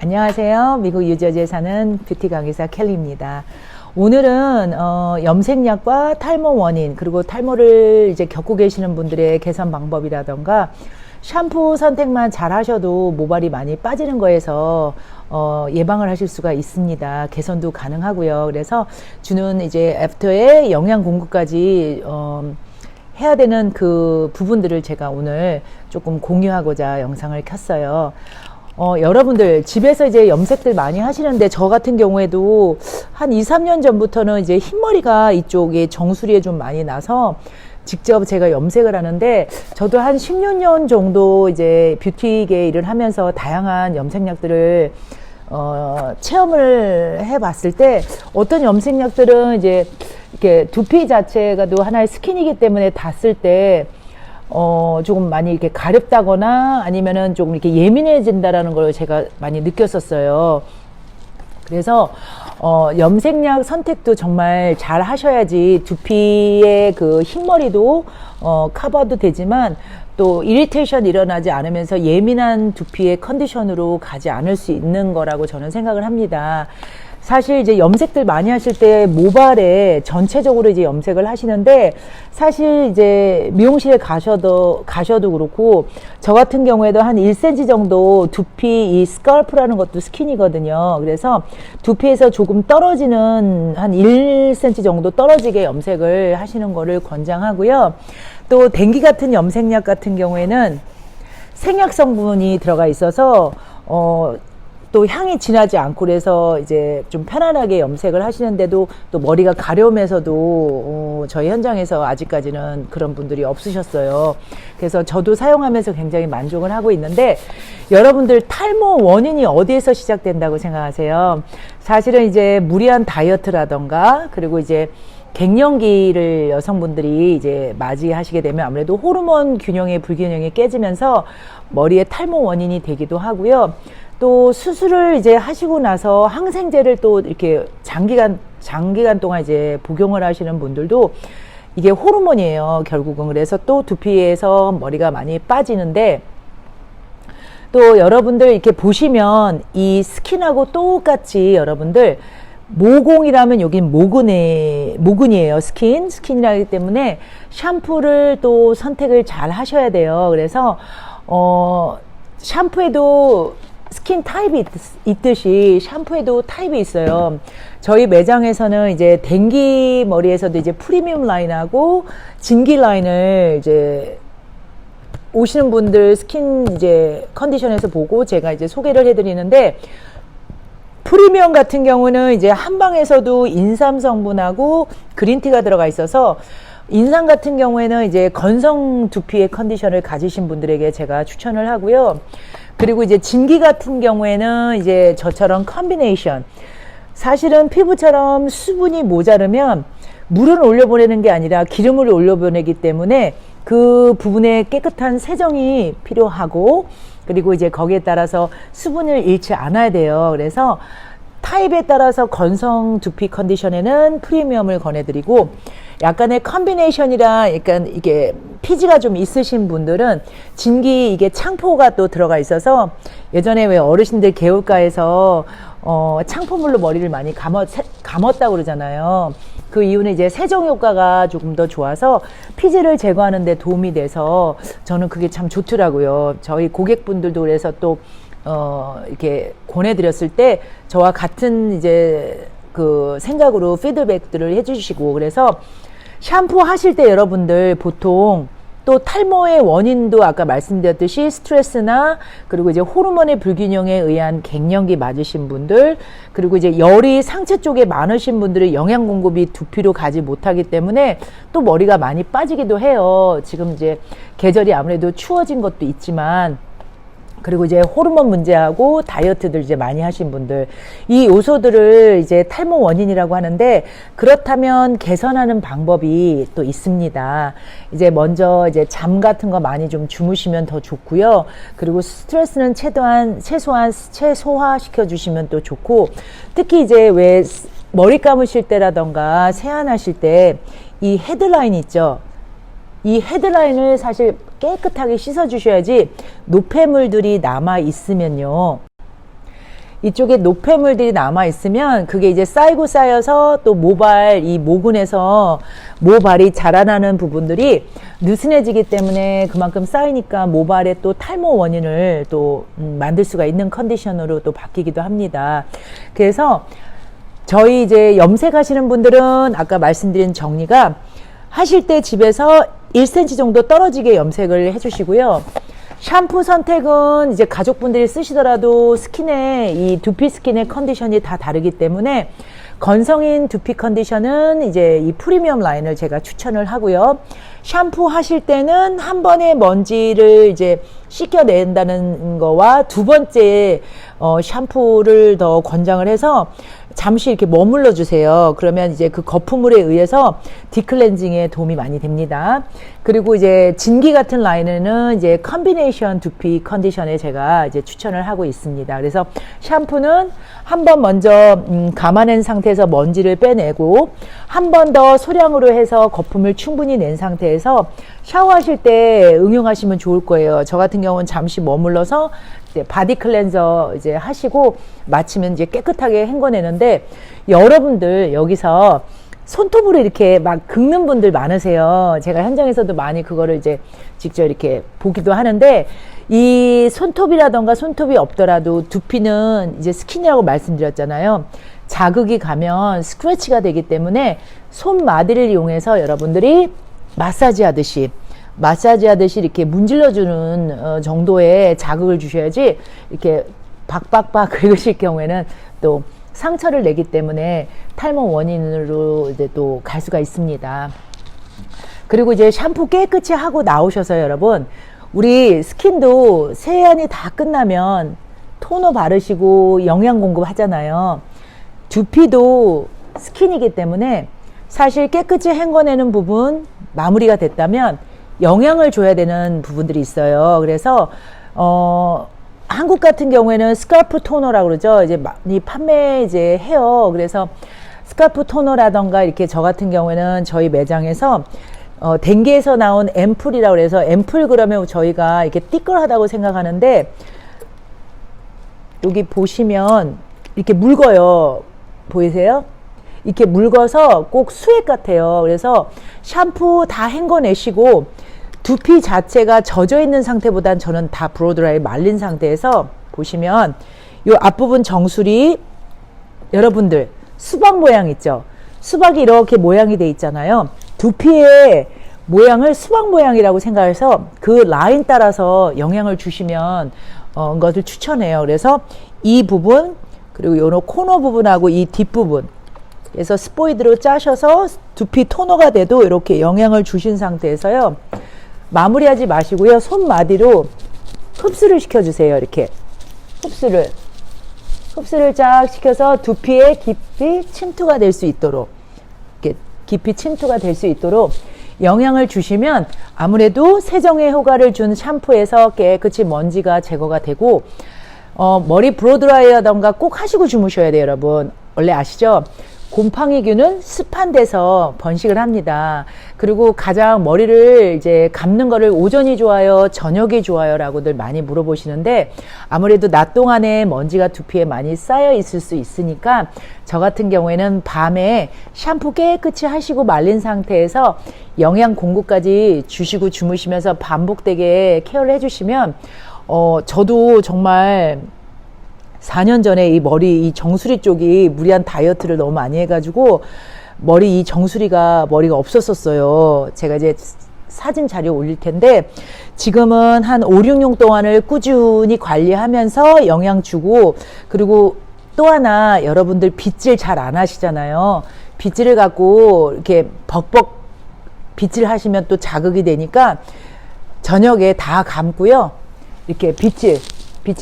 안녕하세요. 미국 뉴저지에 사는 뷰티 강의사 켈리입니다. 오늘은 염색약과 탈모 원인, 그리고 탈모를 이제 겪고 계시는 분들의 개선 방법이라던가 샴푸 선택만 잘 하셔도 모발이 많이 빠지는 거에서 예방을 하실 수가 있습니다. 개선도 가능하고요. 그래서 주는 이제 애프터의 영양 공급까지 해야 되는 그 부분들을 제가 오늘 조금 공유하고자 영상을 켰어요. 여러분들 집에서 이제 염색들 많이 하시는데 저 같은 경우에도 한 2, 3년 전부터는 이제 흰머리가 이쪽에 정수리에 좀 많이 나서 직접 제가 염색을 하는데, 저도 한 16년 정도 이제 뷰티계 일을 하면서 다양한 염색약들을 체험을 해봤을 때, 어떤 염색약들은 이제 이렇게 두피 자체가 또 하나의 스킨이기 때문에 닿았을 때 조금 많이 이렇게 가렵다거나 아니면은 조금 이렇게 예민해진다라는 걸 제가 많이 느꼈었어요. 그래서 염색약 선택도 정말 잘 하셔야지 두피의 그 흰머리도 커버도 되지만 또 이리테이션 일어나지 않으면서 예민한 두피의 컨디션으로 가지 않을 수 있는 거라고 저는 생각을 합니다. 사실 이제 염색들 많이 하실 때 모발에 전체적으로 이제 염색을 하시는데, 사실 이제 미용실에 가셔도 그렇고, 저 같은 경우에도 한 1cm 정도 두피, 이 스칼프라는 것도 스킨이거든요. 그래서 두피에서 조금 떨어지는 한 1cm 정도 떨어지게 염색을 하시는 거를 권장하고요. 또 댕기 같은 염색약 같은 경우에는 생약 성분이 들어가 있어서 또 향이 진하지 않고, 그래서 이제 좀 편안하게 염색을 하시는데도 또 머리가 가려우면서도 저희 현장에서 아직까지는 그런 분들이 없으셨어요. 그래서 저도 사용하면서 굉장히 만족을 하고 있는데, 여러분들 탈모 원인이 어디에서 시작된다고 생각하세요? 사실은 이제 무리한 다이어트라던가, 그리고 이제 갱년기를 여성분들이 이제 맞이하시게 되면 아무래도 호르몬 균형의 불균형이 깨지면서 머리에 탈모 원인이 되기도 하고요. 또 수술을 이제 하시고 나서 항생제를 또 이렇게 장기간 동안 이제 복용을 하시는 분들도 이게 호르몬이에요, 결국은. 그래서 또 두피에서 머리가 많이 빠지는데, 또 여러분들 이렇게 보시면 이 스킨하고 똑같이 여러분들 모공이라면 여긴 모근이에요. 스킨이라기 때문에 샴푸를 또 선택을 잘 하셔야 돼요. 그래서 샴푸에도 스킨 타입이 있듯이 샴푸에도 타입이 있어요. 저희 매장에서는 이제 댕기 머리에서도 이제 프리미엄 라인하고 진기 라인을 이제 오시는 분들 스킨 이제 컨디션에서 보고 제가 이제 소개를 해드리는데, 프리미엄 같은 경우는 이제 한방에서도 인삼 성분하고 그린티가 들어가 있어서, 인삼 같은 경우에는 이제 건성 두피의 컨디션을 가지신 분들에게 제가 추천을 하고요. 그리고 이제 진기 같은 경우에는 이제 저처럼 컨비네이션, 사실은 피부처럼 수분이 모자르면 물을 올려보내는 게 아니라 기름을 올려보내기 때문에 그 부분에 깨끗한 세정이 필요하고, 그리고 이제 거기에 따라서 수분을 잃지 않아야 돼요. 그래서 타입에 따라서 건성 두피 컨디션에는 프리미엄을 권해드리고, 약간의 컨비네이션이라 약간 이게 피지가 좀 있으신 분들은 진기, 이게 창포가 또 들어가 있어서, 예전에 왜 어르신들 개울가에서 창포물로 머리를 많이 감았다고 그러잖아요. 그 이유는 이제 세정 효과가 조금 더 좋아서 피지를 제거하는 데 도움이 돼서 저는 그게 참 좋더라고요. 저희 고객분들도 그래서 또 이렇게 권해드렸을 때 저와 같은 이제 그 생각으로 피드백들을 해주시고, 그래서 샴푸 하실 때 여러분들 보통 또 탈모의 원인도 아까 말씀드렸듯이 스트레스나, 그리고 이제 호르몬의 불균형에 의한 갱년기 맞으신 분들, 그리고 이제 열이 상체 쪽에 많으신 분들의 영양 공급이 두피로 가지 못하기 때문에 또 머리가 많이 빠지기도 해요. 지금 이제 계절이 아무래도 추워진 것도 있지만, 그리고 이제 호르몬 문제하고 다이어트들 이제 많이 하신 분들, 이 요소들을 이제 탈모 원인이라고 하는데, 그렇다면 개선하는 방법이 또 있습니다. 이제 먼저 이제 잠 같은 거 많이 좀 주무시면 더 좋고요. 그리고 스트레스는 최소화 시켜 주시면 또 좋고, 특히 이제 왜 머리 감으실 때라던가 세안하실 때 이 헤드라인 있죠. 이 헤드라인을 사실 깨끗하게 씻어 주셔야지 노폐물들이 남아 있으면요, 이쪽에 노폐물들이 남아 있으면 그게 이제 쌓이고 쌓여서 또 모발 이 모근에서 모발이 자라나는 부분들이 느슨해지기 때문에 그만큼 쌓이니까 모발에 또 탈모 원인을 또 만들 수가 있는 컨디션으로 또 바뀌기도 합니다. 그래서 저희 이제 염색하시는 분들은 아까 말씀드린 정리가 하실 때 집에서 1cm 정도 떨어지게 염색을 해주시고요. 샴푸 선택은 이제 가족분들이 쓰시더라도 스킨의 이 두피 스킨의 컨디션이 다 다르기 때문에 건성인 두피 컨디션은 이제 이 프리미엄 라인을 제가 추천을 하고요. 샴푸 하실 때는 한 번에 먼지를 이제 씻겨낸다는 거와 두 번째 샴푸를 더 권장을 해서 잠시 이렇게 머물러 주세요. 그러면 이제 그 거품물에 의해서 디클렌징에 도움이 많이 됩니다. 그리고 이제 진기 같은 라인에는 이제 컨비네이션 두피 컨디션에 제가 이제 추천을 하고 있습니다. 그래서 샴푸는 한 번 먼저 감아낸 상태에서 먼지를 빼내고 한 번 더 소량으로 해서 거품을 충분히 낸 상태에서 샤워하실 때 응용하시면 좋을 거예요. 저 같은 경우는 잠시 머물러서 이제 바디 클렌저 이제 하시고 마치면 이제 깨끗하게 헹궈내는데, 여러분들 여기서 손톱으로 이렇게 막 긁는 분들 많으세요. 제가 현장에서도 많이 그거를 이제 직접 이렇게 보기도 하는데, 이 손톱이라던가 손톱이 없더라도 두피는 이제 스킨이라고 말씀드렸잖아요. 자극이 가면 스크래치가 되기 때문에 손마디를 이용해서 여러분들이 마사지 하듯이 이렇게 문질러주는 정도의 자극을 주셔야지, 이렇게 박박박 긁으실 경우에는 또 상처를 내기 때문에 탈모 원인으로 이제 또 갈 수가 있습니다. 그리고 이제 샴푸 깨끗이 하고 나오셔서 여러분, 우리 스킨도 세안이 다 끝나면 토너 바르시고 영양 공급 하잖아요. 두피도 스킨이기 때문에 사실 깨끗이 헹궈내는 부분 마무리가 됐다면 영양을 줘야 되는 부분들이 있어요. 그래서 한국 같은 경우에는 스칼프 토너라고 그러죠. 이제 많이 판매 이제 해요. 그래서 스칼프 토너라던가 이렇게 저 같은 경우에는 저희 매장에서 덴게에서 나온 앰플이라고 그래서, 앰플 그러면 저희가 이렇게 띠끌하다고 생각하는데, 여기 보시면 이렇게 묽어요. 보이세요? 이렇게 묽어서 꼭 수액 같아요. 그래서 샴푸 다 헹궈내시고 두피 자체가 젖어 있는 상태보단 저는 다 브로드라이 말린 상태에서 보시면 이 앞부분 정수리, 여러분들 수박 모양 있죠? 수박이 이렇게 모양이 돼 있잖아요. 두피의 모양을 수박 모양이라고 생각해서 그 라인 따라서 영양을 주시면 것을 추천해요. 그래서 이 부분, 그리고 요런 코너 부분하고 이 뒷부분, 그래서 스포이드로 짜셔서 두피 토너가 돼도 이렇게 영양을 주신 상태에서요, 마무리하지 마시고요, 손마디로 흡수를 시켜주세요. 이렇게 흡수를 쫙 시켜서 두피에 깊이 침투가 될 수 있도록, 이렇게 깊이 침투가 될 수 있도록 영양을 주시면 아무래도 세정의 효과를 준 샴푸에서 깨끗이 먼지가 제거가 되고, 머리 브로드라이라던가 꼭 하시고 주무셔야 돼요. 여러분 원래 아시죠? 곰팡이균은 습한 데서 번식을 합니다. 그리고 가장 머리를 이제 감는 거를 오전이 좋아요, 저녁이 좋아요 라고들 많이 물어보시는데, 아무래도 낮 동안에 먼지가 두피에 많이 쌓여 있을 수 있으니까 저 같은 경우에는 밤에 샴푸 깨끗이 하시고 말린 상태에서 영양 공급까지 주시고 주무시면서 반복되게 케어를 해주시면, 저도 정말 4년 전에 이 머리, 이 정수리 쪽이 무리한 다이어트를 너무 많이 해가지고 머리 이 정수리가 머리가 없었었어요. 제가 이제 사진 자료 올릴 텐데, 지금은 한 5, 6년 동안을 꾸준히 관리하면서 영양 주고, 그리고 또 하나, 여러분들 빗질 잘 안 하시잖아요. 빗질을 갖고 이렇게 벅벅 빗질 하시면 또 자극이 되니까 저녁에 다 감고요, 이렇게 빗질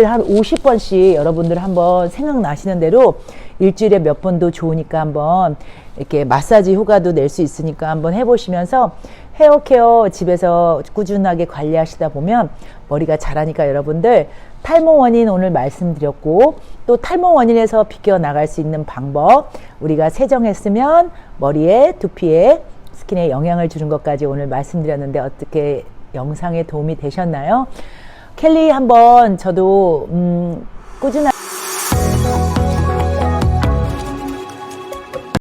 한 50번씩 여러분들 한번 생각나시는 대로 일주일에 몇 번도 좋으니까 한번 이렇게 마사지 효과도 낼 수 있으니까 한번 해보시면서 헤어 케어 집에서 꾸준하게 관리하시다 보면 머리가 자라니까, 여러분들 탈모 원인 오늘 말씀드렸고, 또 탈모 원인에서 비껴 나갈 수 있는 방법, 우리가 세정했으면 머리에, 두피에, 스킨에 영향을 주는 것까지 오늘 말씀드렸는데 어떻게 영상에 도움이 되셨나요? 켈리 한번 저도 꾸준하게